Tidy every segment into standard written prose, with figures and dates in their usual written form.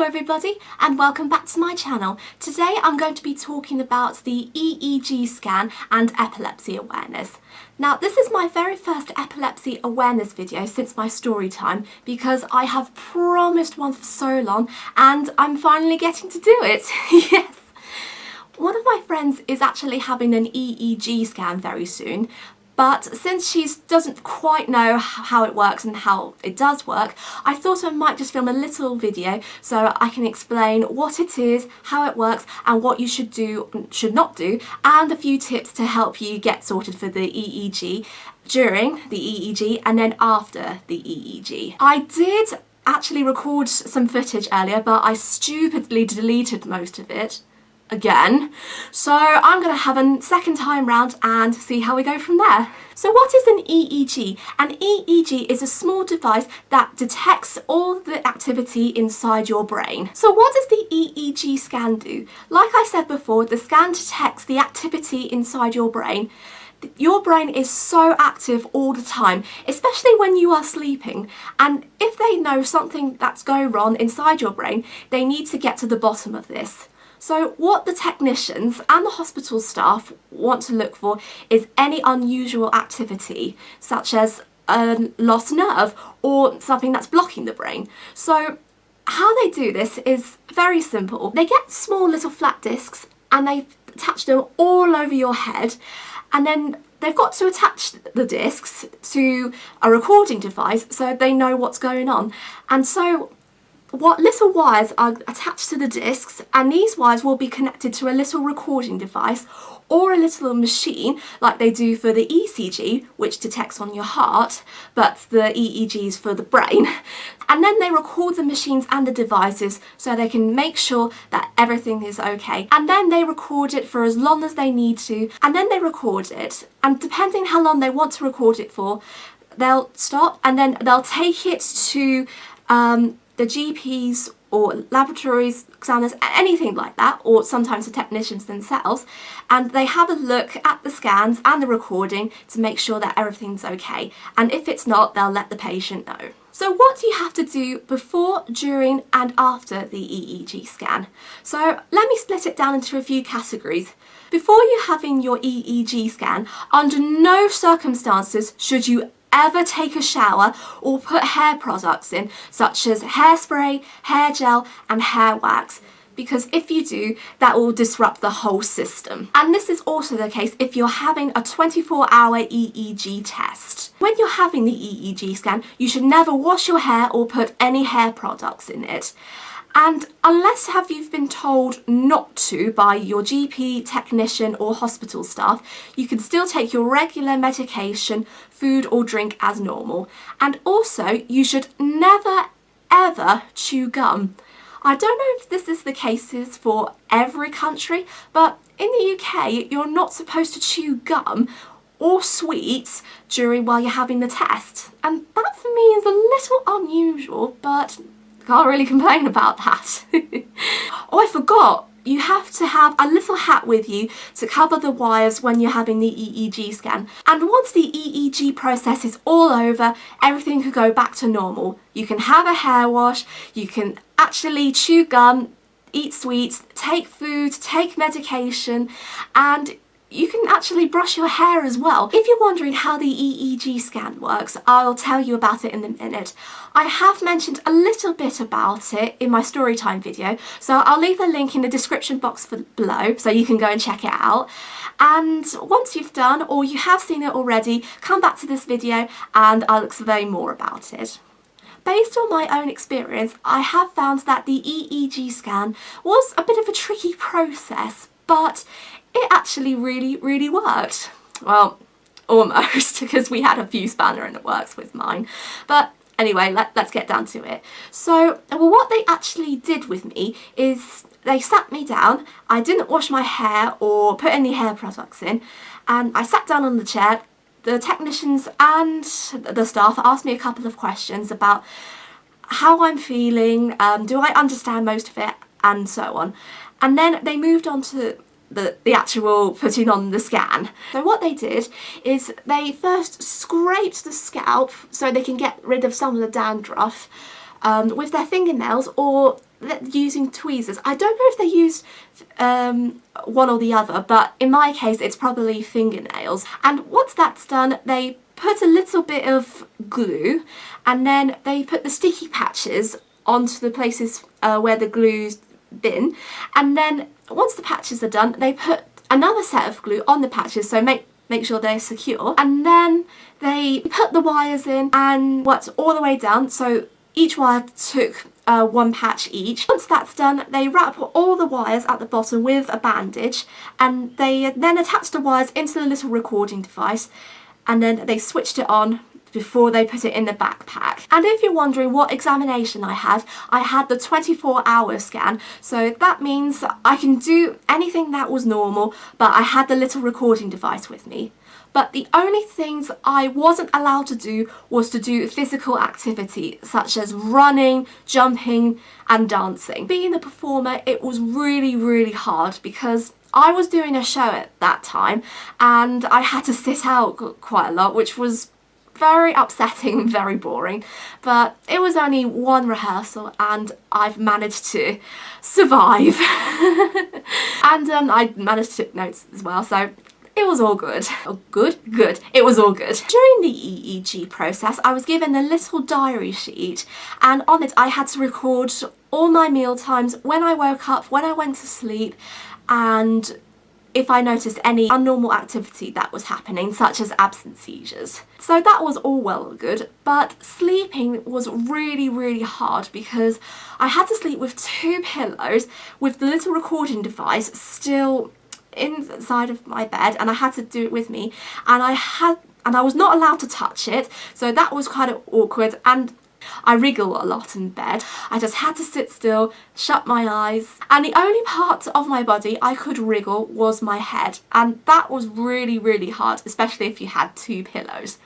everybody and welcome back to my channel. Today I'm going to be talking about the EEG scan and epilepsy awareness. Now this is my very first epilepsy awareness video since my story time because I have promised one for so long and I'm finally getting to do it. Yes. One of my friends is actually having an EEG scan very soon. But since she doesn't quite know how it works and how it does work, I thought I might just film a little video so I can explain what it is, how it works, and what you should do, should not do, and a few tips to help you get sorted for the EEG during the EEG and then after the EEG. I did actually record some footage earlier, but I stupidly deleted most of it again, so I'm going to have a second time round and see how we go from there. So what is an EEG? An EEG is a small device that detects all the activity inside your brain. So what does the EEG scan do? Like I said before, the scan detects the activity inside your brain. Your brain is so active all the time, especially when you are sleeping, and if they know something that's going wrong inside your brain, they need to get to the bottom of this. So what the technicians and the hospital staff want to look for is any unusual activity, such as a lost nerve or something that's blocking the brain. So how they do this is very simple. They get small little flat discs and they attach them all over your head, and then they've got to attach the discs to a recording device so they know what's going on. And so what little wires are attached to the discs, and these wires will be connected to a little recording device or a little machine like they do for the ECG, which detects on your heart, but the EEG is for the brain. And then they record the machines and the devices so they can make sure that everything is okay. And then they record it for as long as they need to, and then they record it. And depending how long they want to record it for, they'll stop and then they'll take it to the GPs or laboratories, examiners, anything like that, or sometimes the technicians themselves, and they have a look at the scans and the recording to make sure that everything's okay. And if it's not, they'll let the patient know. So what do you have to do before, during, and after the EEG scan? So let me split it down into a few categories. Before you're having your EEG scan, under no circumstances should you ever take a shower or put hair products in, such as hairspray, hair gel and hair wax, because if you do, that will disrupt the whole system. And this is also the case if you're having a 24-hour EEG test. When you're having the EEG scan, you should never wash your hair or put any hair products in it. And unless you've been told not to by your GP, technician or hospital staff, you can still take your regular medication, food or drink as normal. And also, you should never ever chew gum. I don't know if this is the case for every country, but in the UK, you're not supposed to chew gum or sweets while you're having the test. And that for me is a little unusual, but can't really complain about that. Oh, I forgot. You have to have a little hat with you to cover the wires when you're having the EEG scan. And once the EEG process is all over, everything could go back to normal. You can have a hair wash, you can actually chew gum, eat sweets, take food, take medication, and you can actually brush your hair as well. If you're wondering how the EEG scan works, I'll tell you about it in a minute. I have mentioned a little bit about it in my storytime video, so I'll leave a link in the description box below so you can go and check it out. And once you've done, or you have seen it already, come back to this video and I'll explain more about it. Based on my own experience, I have found that the EEG scan was a bit of a tricky process, but it actually really worked. Well, almost, because we had a few spanner in the works with mine. But anyway, let's get down to it. So, what they actually did with me is they sat me down. I didn't wash my hair or put any hair products in, and I sat down on the chair. The technicians and the staff asked me a couple of questions about how I'm feeling, do I understand most of it, and so on. And then they moved on to the actual putting on the scan. So what they did is they first scraped the scalp so they can get rid of some of the dandruff with their fingernails, or using tweezers. I don't know if they used one or the other, but in my case it's probably fingernails. And once that's done, they put a little bit of glue and then they put the sticky patches onto the places where the glue's been, and then once the patches are done, they put another set of glue on the patches, so make sure they're secure, and then they put the wires in and worked all the way down, so each wire took one patch each. Once that's done, they wrap all the wires at the bottom with a bandage, and they then attach the wires into the little recording device, and then they switched it on before they put it in the backpack. And if you're wondering what examination I had the 24-hour scan, so that means I can do anything that was normal, but I had the little recording device with me. But the only things I wasn't allowed to do was to do physical activity, such as running, jumping and dancing. Being a performer, it was really, really hard because I was doing a show at that time and I had to sit out quite a lot, which was very upsetting and very boring, but it was only one rehearsal and I've managed to survive. And I managed to take notes as well, so it was all good. Oh, good? Good. It was all good. During the EEG process, I was given a little diary sheet, and on it I had to record all my meal times, when I woke up, when I went to sleep, and if I noticed any abnormal activity that was happening, such as absent seizures. So that was all well and good, but sleeping was really, really hard because I had to sleep with 2 pillows with the little recording device still inside of my bed, and I had to do it with me, and I was not allowed to touch it, so that was kind of awkward, and I wriggle a lot in bed. I just had to sit still, shut my eyes, and the only part of my body I could wriggle was my head, and that was really, really hard, especially if you had 2 pillows.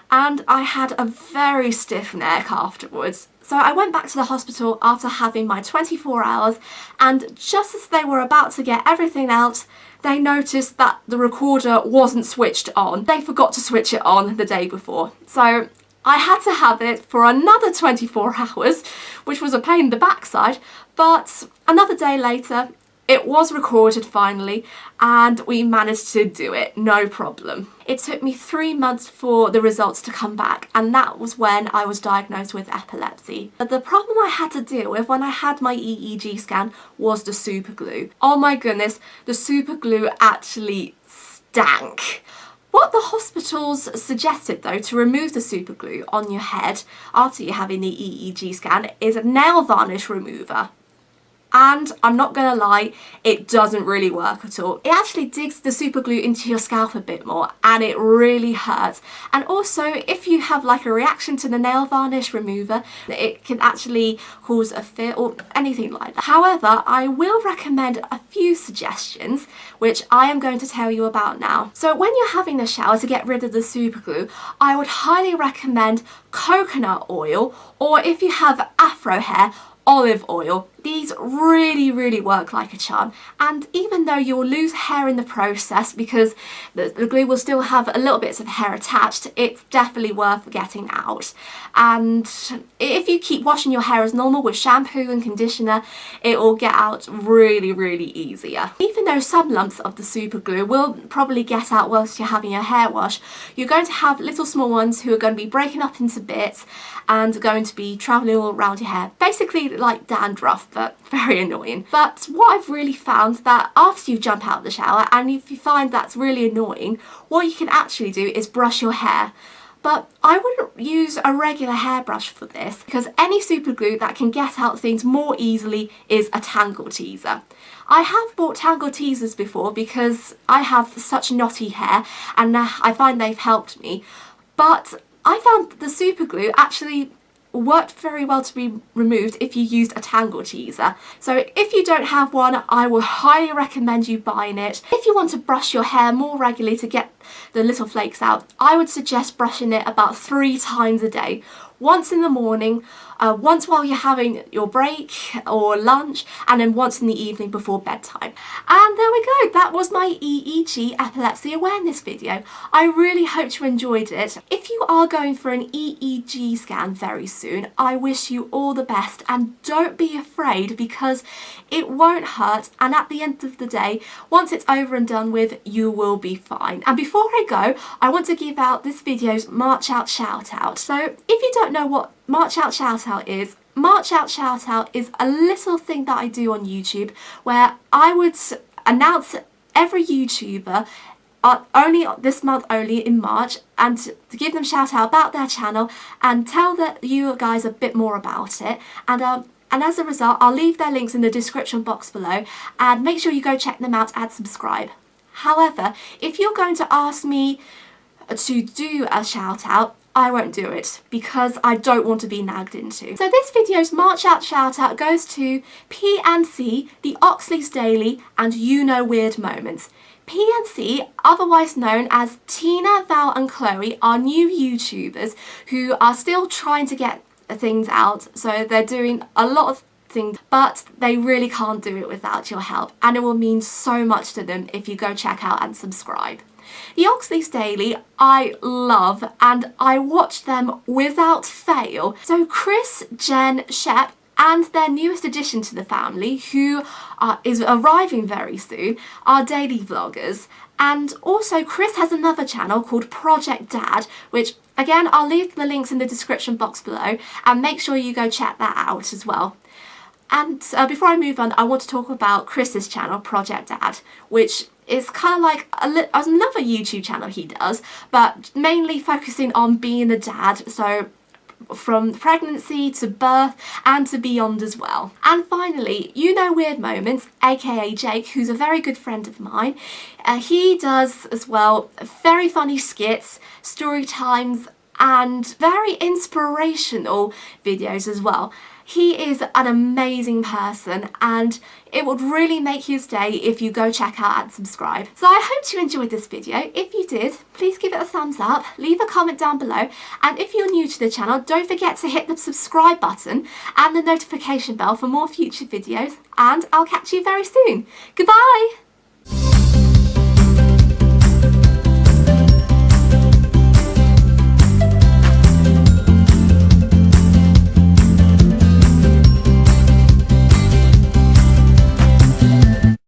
And I had a very stiff neck afterwards. So I went back to the hospital after having my 24 hours, and just as they were about to get everything out, they noticed that the recorder wasn't switched on. They forgot to switch it on the day before. So I had to have it for another 24 hours, which was a pain in the backside, but another day later, it was recorded finally, and we managed to do it, no problem. It took me 3 months for the results to come back, and that was when I was diagnosed with epilepsy. But the problem I had to deal with when I had my EEG scan was the super glue. Oh my goodness, the super glue actually stank. What the hospitals suggested though to remove the super glue on your head after you're having the EEG scan is a nail varnish remover. And I'm not gonna lie, it doesn't really work at all. It actually digs the super glue into your scalp a bit more, and it really hurts. And also, if you have like a reaction to the nail varnish remover, it can actually cause a fit or anything like that. However, I will recommend a few suggestions, which I am going to tell you about now. So when you're having a shower to get rid of the super glue, I would highly recommend coconut oil, or if you have afro hair, olive oil. These really, really work like a charm, and even though you'll lose hair in the process because the glue will still have a little bits of hair attached, it's definitely worth getting out. And if you keep washing your hair as normal with shampoo and conditioner, it will get out really, really easier. Even though some lumps of the super glue will probably get out whilst you're having your hair wash, you're going to have little small ones who are going to be breaking up into bits and going to be travelling all around your hair. Basically like dandruff, but very annoying. But what I've really found that after you jump out of the shower, and if you find that's really annoying, what you can actually do is brush your hair. But I wouldn't use a regular hairbrush for this because any super glue that can get out things more easily is a tangle teaser. I have bought tangle teasers before because I have such knotty hair and I find they've helped me, but I found the super glue actually worked very well to be removed if you used a tangle teaser. So if you don't have one, I will highly recommend you buying it. If you want to brush your hair more regularly to get the little flakes out, I would suggest brushing it about 3 times a day. Once in the morning, once while you're having your break or lunch, and then once in the evening before bedtime. And there we go, that was my EEG epilepsy awareness video. I really hope you enjoyed it. If you are going for an EEG scan very soon, I wish you all the best, and don't be afraid because it won't hurt, and at the end of the day, once it's over and done with, you will be fine. And before I go, I want to give out this video's Marchout Shoutout. So if you don't know what Marchout Shoutout is a little thing that I do on YouTube where I would announce every YouTuber only this month, only in March, and to give them shout out about their channel and tell you guys a bit more about it. And as a result, I'll leave their links in the description box below, and make sure you go check them out and subscribe. However, if you're going to ask me to do a shout out, I won't do it because I don't want to be nagged into. So this video's Marchout Shoutout goes to P&C, the Oxley's Daily, and You Know Weird Moments. P&C, otherwise known as Tina, Val and Chloe, are new YouTubers who are still trying to get things out, so they're doing a lot of things, but they really can't do it without your help, and it will mean so much to them if you go check out and subscribe. The Oxley's Daily I love, and I watch them without fail. So Chris, Jen, Shep, and their newest addition to the family, who is arriving very soon, are daily vloggers. And also Chris has another channel called Project Dad, which again I'll leave the links in the description box below, and make sure you go check that out as well. And before I move on, I want to talk about Chris's channel, Project Dad, which is kind of like another YouTube channel he does, but mainly focusing on being a dad, so from pregnancy to birth and to beyond as well. And finally, You Know Weird Moments, aka Jake, who's a very good friend of mine. He does as well very funny skits, story times, and very inspirational videos as well. He is an amazing person, and it would really make his day if you go check out and subscribe. So I hope you enjoyed this video. If you did, please give it a thumbs up, leave a comment down below, and if you're new to the channel, don't forget to hit the subscribe button and the notification bell for more future videos, and I'll catch you very soon. Goodbye!